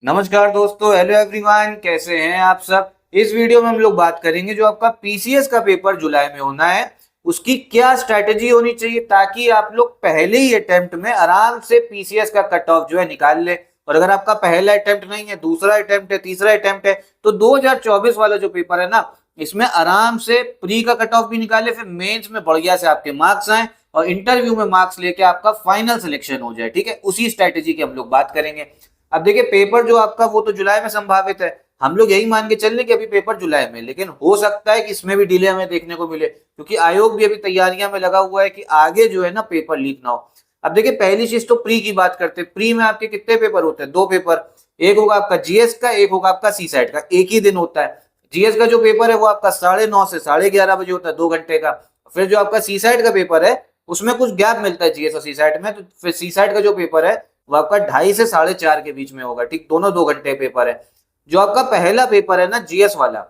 नमस्कार दोस्तों, hello everyone, कैसे हैं आप सब। इस वीडियो में हम लोग बात करेंगे जो आपका पीसीएस का पेपर जुलाई में होना है उसकी क्या स्ट्रैटेजी होनी चाहिए ताकि आप लोग पहले ही अटेम्प्ट में आराम से पीसीएस का कट ऑफ जो है निकाल ले। और अगर आपका पहला अटेम्प्ट नहीं है, दूसरा अटेम्प्ट है, तीसरा अटेम्प्ट है, तो 2024 वाला जो पेपर है ना, इसमें आराम से प्री का कट ऑफ भी निकाले, फिर मेंस में बढ़िया से आपके मार्क्स आए और इंटरव्यू में मार्क्स लेके आपका फाइनल सिलेक्शन हो जाए। ठीक है, उसी स्ट्रैटेजी की हम लोग बात करेंगे। अब देखिए, पेपर जो आपका वो तो जुलाई में संभावित है। हम लोग यही मान के चल रहे कि अभी पेपर जुलाई में, लेकिन हो सकता है कि इसमें भी डिले हमें देखने को मिले, क्योंकि आयोग भी अभी तैयारियां में लगा हुआ है कि आगे जो है ना पेपर लीक ना हो। अब देखिए, पहली चीज तो प्री की बात करते हैं। प्री में आपके कितने पेपर होते हैं? दो पेपर। एक होगा आपका जीएस का, एक होगा आपका सी साइड का। एक ही दिन होता है। जीएस का जो पेपर है वो आपका 9:30 से 11:30 बजे होता है, 2 घंटे का। फिर जो आपका सी साइड का पेपर है उसमें कुछ गैप मिलता है जीएस और सी साइड में, तो फिर सी साइड का जो पेपर है वो आपका 2:30 से 4:30 के बीच में होगा। ठीक, दोनों 2 घंटे पेपर है। जो आपका पहला पेपर है ना जीएस वाला,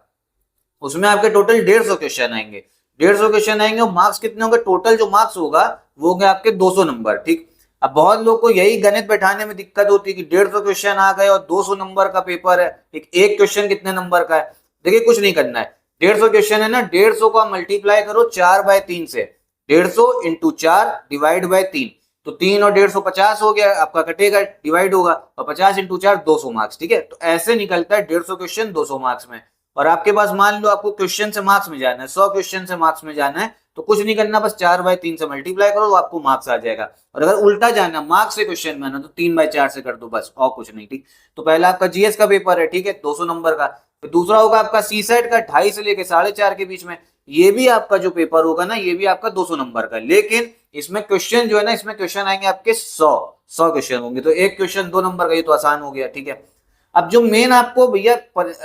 उसमें आपके टोटल 150 क्वेश्चन आएंगे। 150 क्वेश्चन आएंगे और मार्क्स कितने होंगे? टोटल जो मार्क्स होगा वो होंगे आपके 200 नंबर। ठीक, अब बहुत लोग को यही गणित बैठाने में दिक्कत होती है कि 150 क्वेश्चन आ गए और 200 नंबर का पेपर है। एक क्वेश्चन कितने नंबर का है? देखिए, कुछ नहीं करना है। 150 क्वेश्चन है ना, 150 को मल्टीप्लाई करो 4/3 से। 150 इंटू 4 डिवाइड बाय 3, तो 3 और 150 50 हो गया, आपका कटेगा, डिवाइड होगा, और 50 इंटू 4 200 मार्क्स। ठीक है, तो ऐसे निकलता है 150 क्वेश्चन 200 मार्क्स में। और आपके पास मान लो आपको क्वेश्चन से मार्क्स में जाना है, 100 क्वेश्चन से मार्क्स में जाना है, तो कुछ नहीं करना, बस 4/3 से मल्टीप्लाई करो तो आपको मार्क्स आ जाएगा। और अगर उल्टा जाना, मार्क्स से क्वेश्चन में आना, तो 3/4 से कर दो बस, और कुछ नहीं। ठीक, तो पहला आपका जीएस का पेपर है, ठीक है, 200 नंबर का। फिर दूसरा होगा आपका सी सेट का, 2:30 से लेके 4:30 के बीच में। ये भी आपका जो पेपर होगा ना, ये भी आपका 200 नंबर का, लेकिन इसमें क्वेश्चन जो है ना, इसमें क्वेश्चन आएंगे आपके 100 क्वेश्चन होंगे, तो एक क्वेश्चन 2 नंबर का, ये तो आसान हो गया। ठीक है, अब जो मेन आपको भैया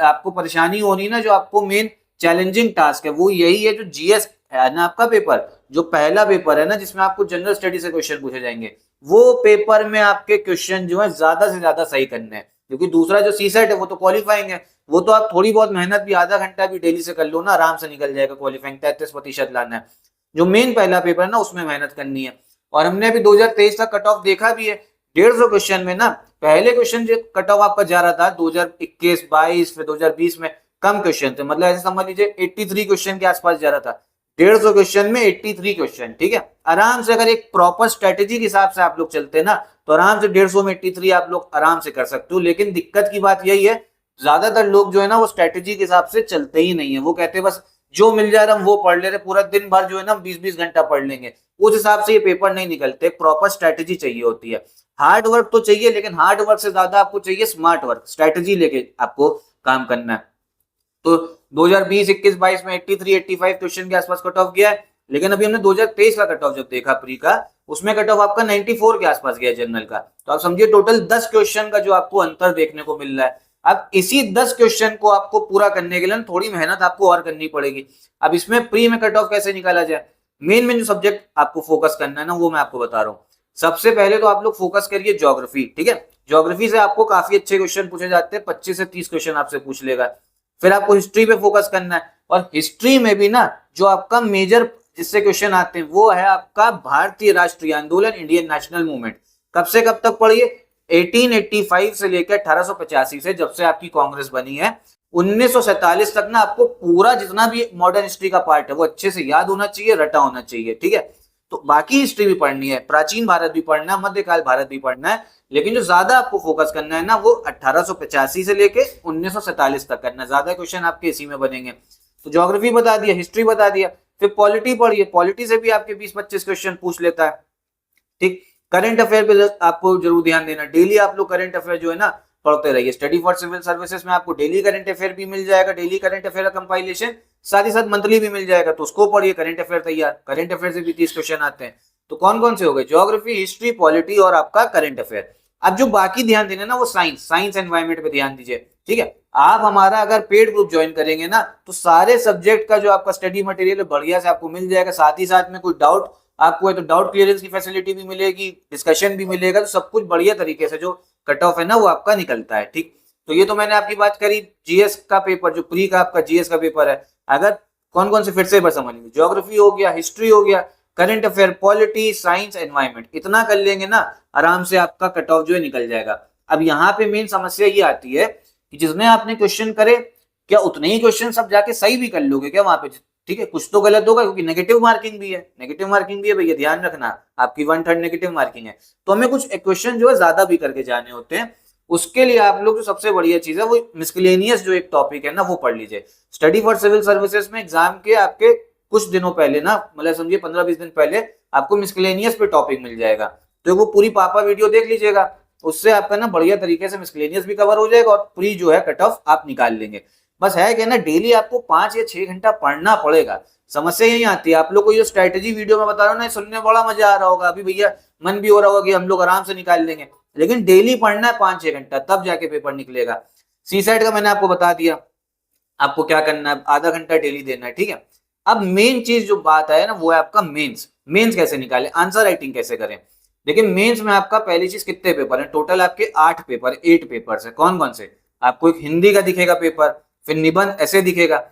आपको परेशानी होनी ना, जो आपको मेन चैलेंजिंग टास्क है वो यही है, जो जीएस है ना आपका पेपर, जो पहला पेपर है ना जिसमें आपको जनरल स्टडी से क्वेश्चन पूछे जाएंगे, वो पेपर में आपके क्वेश्चन जो है ज्यादा से ज्यादा सही करने हैं। क्योंकि दूसरा जो सी सेट है वो तो क्वालिफाइंग है, वो तो आप थोड़ी बहुत मेहनत भी, आधा घंटा भी डेली से कर लो ना, आराम से निकल जाएगा क्वालिफाइंग, 33% लाना है। जो मेन पहला पेपर है ना उसमें मेहनत करनी है। और हमने अभी 2023 का कट ऑफ देखा भी है। 150 क्वेश्चन में ना, पहले क्वेश्चन जो कट ऑफ आपका जा रहा था 2021-22, फिर 2020 में कम क्वेश्चन थे, मतलब ऐसे समझ लीजिए 83 क्वेश्चन के आसपास जा रहा था। 150 क्वेश्चन में 83 क्वेश्चन। ठीक है, आराम से अगर एक प्रॉपर स्ट्रेटेजी के हिसाब से आप लोग चलते हैं ना, तो आराम से 150 में 83 आप लोग आराम से कर सकते हो। लेकिन दिक्कत की बात यही है, ज्यादातर लोग जो है ना वो स्ट्रेटेजी के हिसाब से चलते ही नहीं है। वो कहते हैं बस जो मिल जा रहा है वो पढ़ ले रहे, पूरा दिन भर जो है ना 20-20 घंटा पढ़ लेंगे। उस हिसाब से ये पेपर नहीं निकलते, प्रॉपर स्ट्रेटेजी चाहिए होती है। हार्ड वर्क तो चाहिए, लेकिन हार्ड वर्क से ज्यादा आपको चाहिए स्मार्ट वर्क, स्ट्रेटेजी लेके आपको काम करना है। तो 2020, 21, 22 में 83, 85 क्वेश्चन के आसपास कट ऑफ गया है। लेकिन अभी हमने 2023 का कट ऑफ जब देखा प्री का, उसमें कट ऑफ आपका 94 के आसपास गया जनरल का। तो आप समझिए टोटल 10 क्वेश्चन का जो आपको अंतर देखने को मिल रहा है। अब इसी 10 क्वेश्चन को आपको पूरा करने के लिए थोड़ी मेहनत आपको और करनी पड़ेगी। अब इसमें प्री में कट ऑफ कैसे निकाला जाए, मेन जो सब्जेक्ट आपको फोकस करना है ना, वो मैं आपको बता रहा हूँ। सबसे पहले तो आप लोग फोकस करिए ज्योग्राफी। ठीक है, ज्योग्राफी से आपको काफी अच्छे क्वेश्चन पूछे जाते हैं, 25 से 30 क्वेश्चन आपसे पूछ लेगा। फिर आपको हिस्ट्री पे फोकस करना है, और हिस्ट्री में भी ना जो आपका मेजर जिससे क्वेश्चन आते हैं वो है आपका भारतीय राष्ट्रीय आंदोलन, इंडियन नेशनल मूवमेंट। कब से कब तक पढ़िए? 1885 से लेकर 1885 से, जब से आपकी कांग्रेस बनी है, 1947 तक ना आपको पूरा जितना भी मॉडर्न हिस्ट्री का पार्ट है वो अच्छे से याद होना चाहिए, रटा होना चाहिए। ठीक है, तो बाकी हिस्ट्री भी पढ़नी है, प्राचीन भारत भी पढ़ना है, मध्यकाल भारत भी पढ़ना है, लेकिन जो ज्यादा आपको फोकस करना है ना वो 1885 से लेके 1947 तक करना है। ज्यादा क्वेश्चन आपके इसी में बनेंगे। तो ज्योग्राफी बता दिया, हिस्ट्री बता दिया। फिर पॉलिटी पढ़िए, पॉलिटी से भी आपके 20-25 क्वेश्चन पूछ लेता है। ठीक, करंट अफेयर पे आपको जरूर ध्यान देना, डेली आप लोग करंट अफेयर जो है ना पढ़ते रहिए। स्टडी फॉर सिविल सर्विसेज में आपको डेली करंट अफेयर भी मिल जाएगा, डेली करंट अफेयर का कंपाइलेशन, साथ ही साथ मंथली भी मिल जाएगा, तो उसको पढ़िए, करंट अफेयर तैयार। करंट अफेयर से भी 30 क्वेश्चन आते हैं। तो कौन कौन से हो गए? ज्योग्राफी, हिस्ट्री, पॉलिटी और आपका करंट अफेयर। अब जो बाकी ध्यान देना ना वो साइंस एनवायरमेंट पे ध्यान दीजिए। ठीक है, आप हमारा अगर पेड ग्रुप ज्वाइन करेंगे ना, तो सारे सब्जेक्ट का जो आपका स्टडी मटेरियल बढ़िया से आपको मिल जाएगा। साथ ही साथ में कोई डाउट आपको है तो डाउट क्लियरेंस की फैसिलिटी भी मिलेगी, डिस्कशन भी मिलेगा, तो सब कुछ बढ़िया तरीके से जो कट ऑफ है ना वो आपका निकलता है। ठीक, तो ये तो मैंने आपकी बात करी जीएस का पेपर, जो प्री का आपका जीएस का पेपर है। अगर कौन कौन से फिर से एक बार समझ लीजिए, ज्योग्राफी हो गया, हिस्ट्री हो गया, current affair, polity, science, environment, इतना कर लेंगे ना आराम से आपका कट ऑफ जो है निकल जाएगा। अब यहाँ पे मेन समस्या ये आती है कि जिसमें आपने क्वेश्चन करे, क्या उतने ही क्वेश्चन सब जाके सही भी कर लोगे क्या वहां पे? ठीक है, कुछ तो गलत होगा, क्योंकि नेगेटिव मार्किंग भी है, नेगेटिव मार्किंग भी है भैया, ध्यान रखना, आपकी 1/3 नेगेटिव मार्किंग है। तो हमें कुछ क्वेश्चन जो है ज्यादा भी करके जाने होते हैं। उसके लिए आप लोग जो सबसे बढ़िया चीज है वो मिसलेनियस जो एक टॉपिक है ना वो पढ़ लीजिए। स्टडी फॉर सिविल सर्विसेज में एग्जाम के आपके कुछ दिनों पहले ना, मतलब समझिए 15-20 दिन पहले आपको मिसलेनियस पे टॉपिक मिल जाएगा, तो वो पूरी पापा वीडियो देख लीजिएगा, उससे आपका ना बढ़िया तरीके से मिसलेनियस भी कवर हो जाएगा और प्री जो है कट ऑफ आप निकाल लेंगे। बस है कि ना डेली आपको 5 या 6 घंटा पढ़ना पड़ेगा। समस्या यही आती है, आप लोग को ये स्ट्रैटेजी वीडियो में बता रहा हूँ ना, सुनने में बड़ा मजा आ रहा होगा, अभी भैया मन भी हो रहा होगा कि हम लोग आराम से निकाल लेंगे, लेकिन डेली पढ़ना है 5-6 घंटा, तब जाके पेपर निकलेगा। सी साइड का मैंने आपको बता दिया, आपको क्या करना है, आधा घंटा डेली देना है, ठीक है। अब मेन चीज जो बात है ना वो है आपका मेंस। मेंस कैसे निकाले, आंसर राइटिंग कैसे करें? देखिए मेंस में आपका पहली चीज कितने पेपर है, टोटल आपके 8 पेपर, 8 पेपर है। कौन कौन से? आपको एक हिंदी का दिखेगा पेपर, फिर निबंध ऐसे दिखेगा।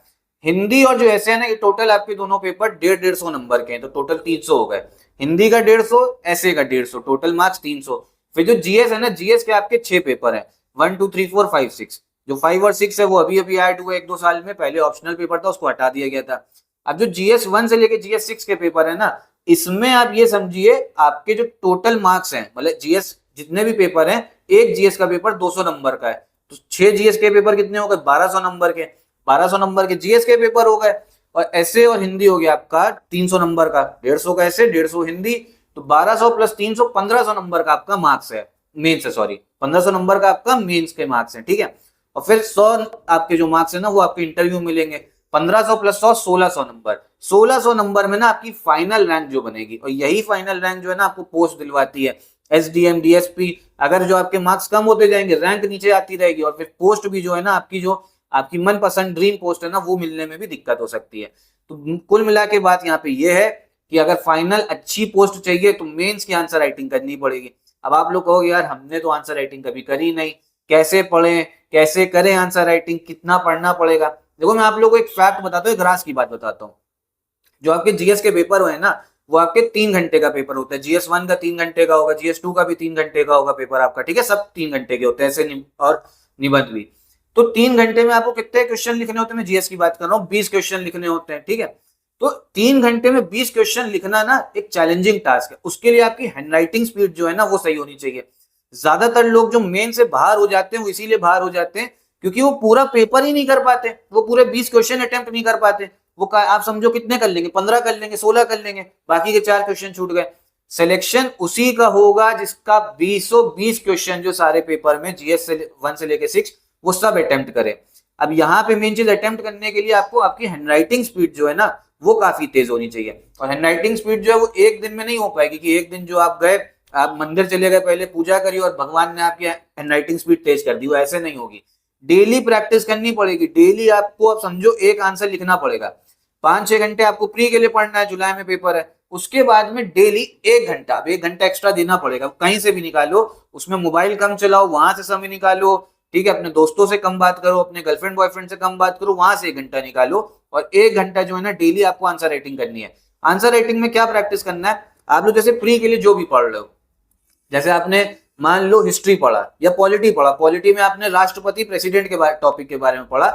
हिंदी और जो ऐसे है ना, ये टोटल आपके दोनों पेपर 150-150 नंबर के हैं, तो टोटल 300 हो गए। हिंदी का 150, ऐसे का 150, टोटल मार्क्स 300। फिर जो जीएस है ना, जीएस के आपके 6 पेपर है, 1 2 3 4 5 6। जो 5 और 6 है वो अभी अभी ऐड हुए 1-2 साल में, पहले ऑप्शनल पेपर था उसको हटा दिया गया था। अब जो जीएस 1 से लेके जीएस 6 के पेपर है ना, इसमें आप ये समझिए आपके जो टोटल मार्क्स हैं, मतलब जीएस जितने भी पेपर हैं, एक जीएस का पेपर 200 नंबर का है, तो 6 जीएस के पेपर कितने हो गए, 1200 नंबर के, 1200 नंबर के जीएस के पेपर हो गए। और ऐसे और हिंदी हो गया आपका 300 नंबर का, 150 का ऐसे, 150 हिंदी, तो 1200 प्लस 300 1500 नंबर का आपका मार्क्स है, मेंस है, सॉरी 1500 नंबर का आपका मेंस के मार्क्स है, ठीक है। और फिर 100 आपके जो मार्क्स है ना वो आपके इंटरव्यू मिलेंगे, 1500 प्लस 100 1600 नंबर। 1600 नंबर में ना आपकी फाइनल रैंक जो बनेगी, और यही फाइनल रैंक जो है ना आपको पोस्ट दिलवाती है, एसडीएम डीएसपी। अगर जो आपके मार्क्स कम होते जाएंगे, रैंक नीचे आती रहेगी, और फिर पोस्ट भी जो है ना आपकी, जो आपकी मनपसंद ड्रीम पोस्ट है ना, वो मिलने में भी दिक्कत हो सकती है। तो कुल मिला के बात यहाँ पे ये है कि अगर फाइनल अच्छी पोस्ट चाहिए तो मेंस की आंसर राइटिंग करनी पड़ेगी। अब आप लोग कहोगे यार हमने तो आंसर राइटिंग कभी करी नहीं, कैसे पढ़ें, कैसे करें आंसर राइटिंग, कितना पढ़ना पड़ेगा? देखो मैं आप लोगों को एक फैक्ट बताता हूँ, एक राज की बात बताता हूँ। जो आपके जीएस के पेपर हुए ना, वो आपके 3 घंटे का पेपर होता है। जीएस 1 का 3 घंटे का होगा, जीएस 2 का भी 3 घंटे का होगा पेपर आपका, ठीक है, सब 3 घंटे के होते हैं ऐसे, और निबंध भी। तो 3 घंटे में आपको कितने क्वेश्चन लिखने होते हैं, मैं जीएस की बात कर रहा हूँ, 20 क्वेश्चन लिखने होते हैं, ठीक है। तो 3 घंटे में 20 क्वेश्चन लिखना ना एक चैलेंजिंग टास्क है। उसके लिए आपकी हैंडराइटिंग स्पीड जो है ना वो सही होनी चाहिए। ज्यादातर लोग जो मेन से बाहर हो जाते हैं वो इसीलिए बाहर हो जाते हैं क्योंकि वो पूरा पेपर ही नहीं कर पाते, वो पूरे 20 क्वेश्चन अटेम्प्ट नहीं कर पाते। वो आप समझो कितने कर लेंगे, 15 कर लेंगे, 16 कर लेंगे, बाकी के 4 क्वेश्चन छूट गए। सिलेक्शन उसी का होगा जिसका 20 क्वेश्चन जो सारे पेपर में जीएस से 1 से लेके 6 वो सब अटेम्प्ट करे। अब यहाँ पे मेन चीज अटेम्प्ट करने के लिए आपको आपकी हैंडराइटिंग स्पीड जो है ना वो काफी तेज होनी चाहिए। और हैंडराइटिंग स्पीड जो है वो एक दिन में नहीं हो पाएगी कि एक दिन जो आप गए, आप मंदिर चले गए, पहले पूजा करी और भगवान ने आपकी हैंडराइटिंग स्पीड तेज कर दी, वो ऐसे नहीं होगी। डेली प्रैक्टिस करनी पड़ेगी, डेली आपको अब समझो एक आंसर लिखना पड़ेगा। 5-6 घंटे आपको प्री के लिए पढ़ना है, जुलाई में पेपर है, उसके बाद में डेली 1 घंटा, अब 1 घंटा एक्स्ट्रा देना पड़ेगा, कहीं से भी निकालो, उसमें मोबाइल कम चलाओ, वहां से समय निकालो, ठीक है, अपने दोस्तों से कम बात करो, अपने गर्लफ्रेंड बॉयफ्रेंड से कम बात करो, वहां से 1 घंटा निकालो, और 1 घंटा जो है ना डेली आपको आंसर राइटिंग करनी है। आंसर राइटिंग में क्या प्रैक्टिस करना है, आप लोग जैसे प्री के लिए जो भी पढ़ रहे हो, जैसे आपने मान लो हिस्ट्री पढ़ा या पॉलिटी पढ़ा, पॉलिटी में आपने राष्ट्रपति प्रेसिडेंट के टॉपिक के बारे में पढ़ा,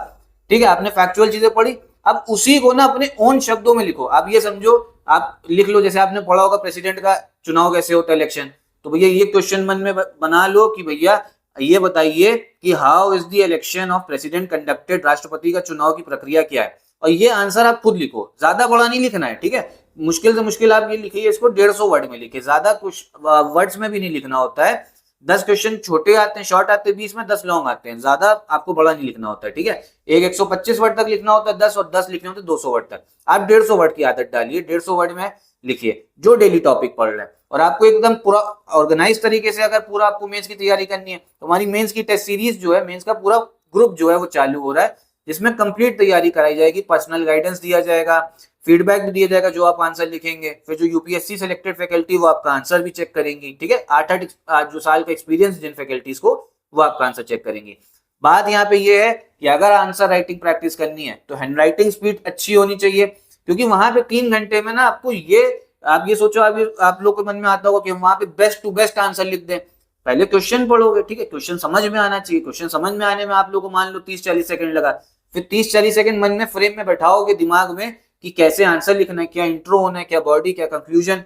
ठीक है, आपने फैक्चुअल चीजें पढ़ी, अब उसी को ना अपने ओन शब्दों में लिखो। आप ये समझो, आप लिख लो, जैसे आपने पढ़ा होगा प्रेसिडेंट का चुनाव कैसे होता है, इलेक्शन, तो भैया ये क्वेश्चन मन में बना लो कि भैया ये बताइए कि how is the election of president conducted, राष्ट्रपति का चुनाव की प्रक्रिया क्या है, और ये आंसर आप खुद लिखो, ज्यादा बड़ा नहीं लिखना है, ठीक है। मुश्किल से मुश्किल आप ये लिखिए, इसको 150 वर्ड में लिखिए, ज्यादा कुछ वर्ड्स में भी नहीं लिखना होता है। 10 क्वेश्चन छोटे आते हैं, शॉर्ट आते हैं 20 में, 10 लॉन्ग आते हैं, ज्यादा आपको बड़ा नहीं लिखना होता है, ठीक है। एक 125 वर्ड तक लिखना होता है 10, और 10 लिखने होते हैं 200 वर्ड तक। आप 150 वर्ड की आदत डालिए, 150 वर्ड में लिखिए जो डेली टॉपिक पढ़ रहे हैं। और आपको एकदम पूरा ऑर्गेनाइज तरीके से अगर पूरा आपको मेंस की तैयारी करनी है तो हमारी मेंस की टेस्ट सीरीज जो है, मेंस का पूरा ग्रुप जो है वो चालू हो रहा है, जिसमें कंप्लीट तैयारी कराई जाएगी, पर्सनल गाइडेंस दिया जाएगा, फीडबैक भी दिया जाएगा जो आप आंसर लिखेंगे, फिर जो यूपीएससी सेलेक्टेड फैकल्टी वो आपका आंसर भी चेक करेंगी, ठीक है। 8 जो साल का एक्सपीरियंस जिन फैकल्टीज को, वो आपका आंसर चेक करेंगी। बात यहाँ पे ये है कि अगर आंसर राइटिंग प्रैक्टिस करनी है तो हैंड राइटिंग स्पीड अच्छी होनी चाहिए, क्योंकि वहां पे 3 घंटे में ना आपको ये, आप ये सोचो, आप लोग के मन में आता होगा कि हम वहां पे बेस्ट टू बेस्ट आंसर लिख दें, पहले क्वेश्चन पढ़ोगे, ठीक है, क्वेश्चन समझ में आना चाहिए। क्वेश्चन समझ में आने में आप लोगों को मान लो 30-40 सेकंड लगा, फिर 30-40 सेकंड मन में फ्रेम में बैठाओगे दिमाग में कि कैसे आंसर लिखना है, क्या इंट्रो होना है, क्या बॉडी, क्या कंक्लूजन,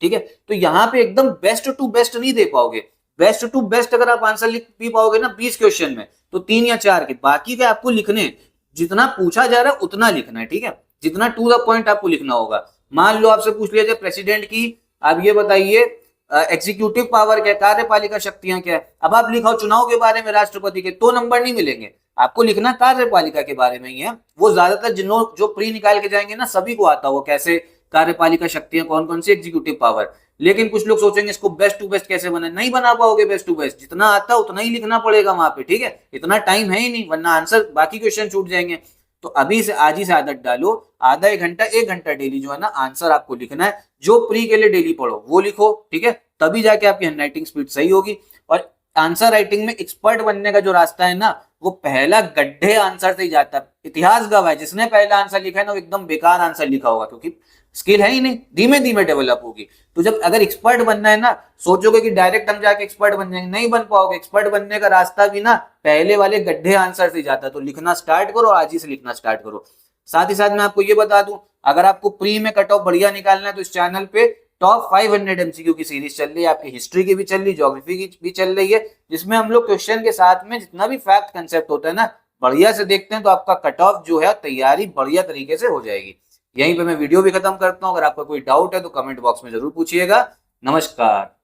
ठीक है। तो यहाँ पे एकदम बेस्ट टू बेस्ट नहीं दे पाओगे। बेस्ट टू बेस्ट अगर आप आंसर लिख भी पाओगे ना 20 क्वेश्चन में, तो 3 या 4 के, बाकी के आपको लिखने, जितना पूछा जा रहा है उतना लिखना है, ठीक है, जितना टू द पॉइंट आपको लिखना होगा। मान लो आपसे पूछ लिया जाए प्रेसिडेंट की, आप ये बताइए एग्जीक्यूटिव पावर क्या है, कार्यपालिका शक्तियां क्या है, अब आप लिखाओ चुनाव के बारे में राष्ट्रपति के, तो नंबर नहीं मिलेंगे। आपको लिखना कार्यपालिका के बारे में ही है। वो ज्यादातर जो प्री निकाल के जाएंगे ना सभी को आता होगा कैसे कार्यपालिका शक्तियां कौन कौन सी, एग्जीक्यूटिव पावर। लेकिन कुछ लोग सोचेंगे इसको बेस्ट टू बेस्ट कैसे बनाए, नहीं बना पाओगे बेस्ट टू बेस्ट, जितना आता है उतना ही लिखना पड़ेगा वहां पे, ठीक है। इतना टाइम है ही नहीं, वरना आंसर बाकी क्वेश्चन छूट जाएंगे। तो अभी से आज ही से आदत डालो, आधा 1 घंटा डेली जो है ना आंसर आपको लिखना है। जो प्री के लिए डेली पढ़ो वो लिखो, ठीक है, तभी जाके आपकी हैंडराइटिंग स्पीड सही होगी। और आंसर राइटिंग में एक्सपर्ट बनने का जो रास्ता है ना, वो पहला गड्ढे आंसर से ही जाता है। इतिहास गवाह है, जिसने पहला आंसर लिखा है ना वो एकदम बेकार आंसर लिखा होगा, क्योंकि स्किल है ही नहीं, धीमे धीमे डेवलप होगी। तो जब अगर एक्सपर्ट बनना है ना, सोचोगे कि डायरेक्ट हम जाके एक्सपर्ट बन जाएंगे, नहीं बन पाओगे। एक्सपर्ट बनने का रास्ता भी ना पहले वाले गड्ढे आंसर से जाता है। तो लिखना स्टार्ट करो, आज ही से लिखना स्टार्ट करो। साथ ही साथ मैं आपको ये बता दूं, अगर आपको प्री में कट ऑफ बढ़िया निकालना है तो इस चैनल पे टॉप 500 एमसीक्यू की सीरीज चल रही है, आपकी हिस्ट्री की भी चल रही है, ज्योग्राफी की भी चल रही है, जिसमें हम लोग क्वेश्चन के साथ में जितना भी फैक्ट कंसेप्ट होता है ना बढ़िया से देखते हैं। तो आपका कट ऑफ जो है तैयारी बढ़िया तरीके से हो जाएगी। यहीं पे मैं वीडियो भी खत्म करता हूँ। अगर आपका कोई डाउट है तो कमेंट बॉक्स में जरूर पूछिएगा। नमस्कार।